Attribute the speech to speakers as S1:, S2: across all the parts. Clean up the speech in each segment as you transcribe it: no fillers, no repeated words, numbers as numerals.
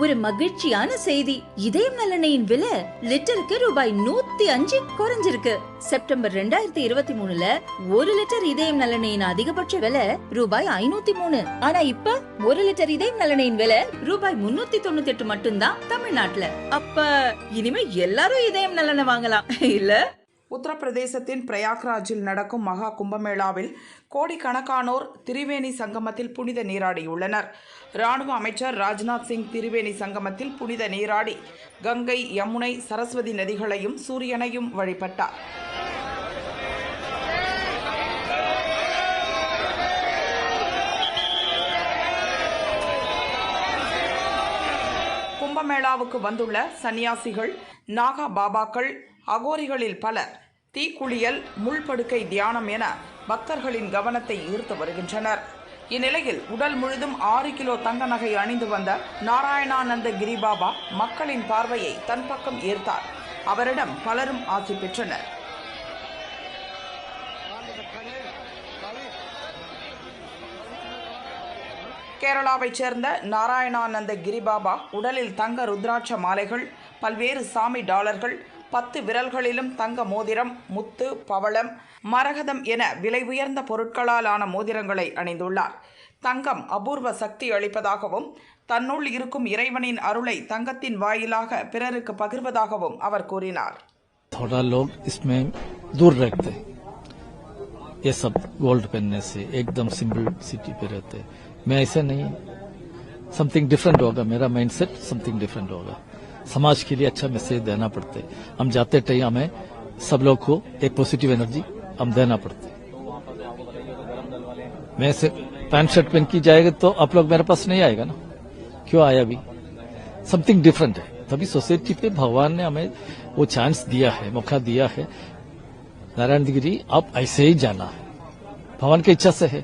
S1: ஒரு மகிழ்ச்சியான செய்தி. இதயம் நல்லெண்ணெயின் விலை லிட்டருக்கு ரூபாய் 105 குறைஞ்சிருக்கு. செப்டம்பர் 2023ல 1 லிட்டர் இதயம் நல்லெண்ணெயின் அதிகபட்ச விலை ரூபாய் 503. ஆனா இப்ப 1 லிட்டர் இதயம் நல்லெண்ணெயின் விலை ரூபாய் 398 மட்டும்தான் தமிழ்நாட்டுல. அப்ப இனிமே எல்லாரும் இதயம் நல்லெண்ணெய் வாங்கலாம் இல்ல?
S2: உத்தரப்பிரதேசத்தின் பிரயாக்ராஜில் நடக்கும் மகா கும்பமேளாவில் கோடிக்கணக்கானோர் திரிவேணி சங்கமத்தில் புனித நீராடியுள்ளனர். இராணுவ அமைச்சர் ராஜ்நாத் சிங் திரிவேணி சங்கமத்தில் புனித நீராடி கங்கை, யமுனை, சரஸ்வதி நதிகளையும் சூரியனையும் வழிபட்டார். கும்பமேளாவுக்கு வந்துள்ள சன்னியாசிகள், நாகா பாபாக்கள், அகோரிகளில் பலர் தீக்குளியல், முள்படுக்கை தியானம் என பக்தர்களின் கவனத்தை ஈர்த்து வருகின்றனர். இந்நிலையில் உடல் முழுதும் 6 கிலோ தங்க நகை அணிந்து வந்த நாராயணானந்த கிரிபாபா மக்களின் பார்வையை தன் பக்கம் ஈர்த்தார். அவரிடம் பலரும் ஆசி பெற்றனர். கேரளாவைச் சேர்ந்த நாராயணானந்த கிரிபாபா உடலில் தங்க ருத்ராட்ச மாலைகள், பல்வேறு சாமி டாலர்கள், 10 விரல்களிலும் தங்க மோதிரம், முத்து, பவளம், மரகதம் என விலை உயர்ந்த பொருட்களால் ஆன மோதிரங்களை அணிந்துள்ளார். தங்கம் அபூர்வ சக்தி அளிப்பதாகவும் தன்னுள் இருக்கும் இறைவனின் அருளை தங்கத்தின் வாயிலாக பிறருக்கு பகிர்வதாகவும் அவர் கூறினார்.
S3: थोड़ा लोग इसमें दूर रखते, ये सब गोल्ड पहनने से एकदम सिंपल सिटी पे रहते. मैं ऐसे नहीं, समथिंग डिफरेंट होगा, मेरा माइंडसेट समथिंग डिफरेंट होगा. समाज के लिए अच्छा मैसेज देना पड़ते. हम जाते टाइम हमें सब लोग को एक पॉजिटिव एनर्जी हम देना पड़ते. मैं से पैंट शर्ट पहन की जाएगा तो आप लोग मेरे पास नहीं आएगा ना, क्यों आया भी? समथिंग डिफरेंट है. तभी सोसाइटी पे भगवान ने हमें वो चांस दिया है, मौका दिया है. नारायण गिरी आप ऐसे ही जाना है, भगवान की इच्छा से है.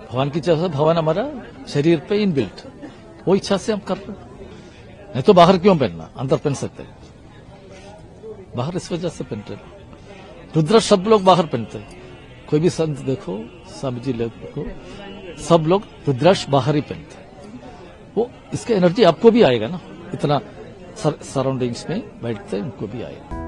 S3: भगवान की इच्छा से भगवान हमारा शरीर पे इनबिल्ट, वो इच्छा से हम कर रहे हैं. नहीं तो बाहर क्यों पहनना, अंदर पहन सकते हैं. बाहर इस वजह से पहनते हैं. रुद्र सब लोग बाहर पहनते हैं. कोई भी संत देखो, स्वामी जी देखो, सब लोग रुद्राक्ष बाहर ही पहनते हैं. वो इसका एनर्जी आपको भी आएगा ना, इतना सराउंडिंग्स में बैठते उनको भी आएगा.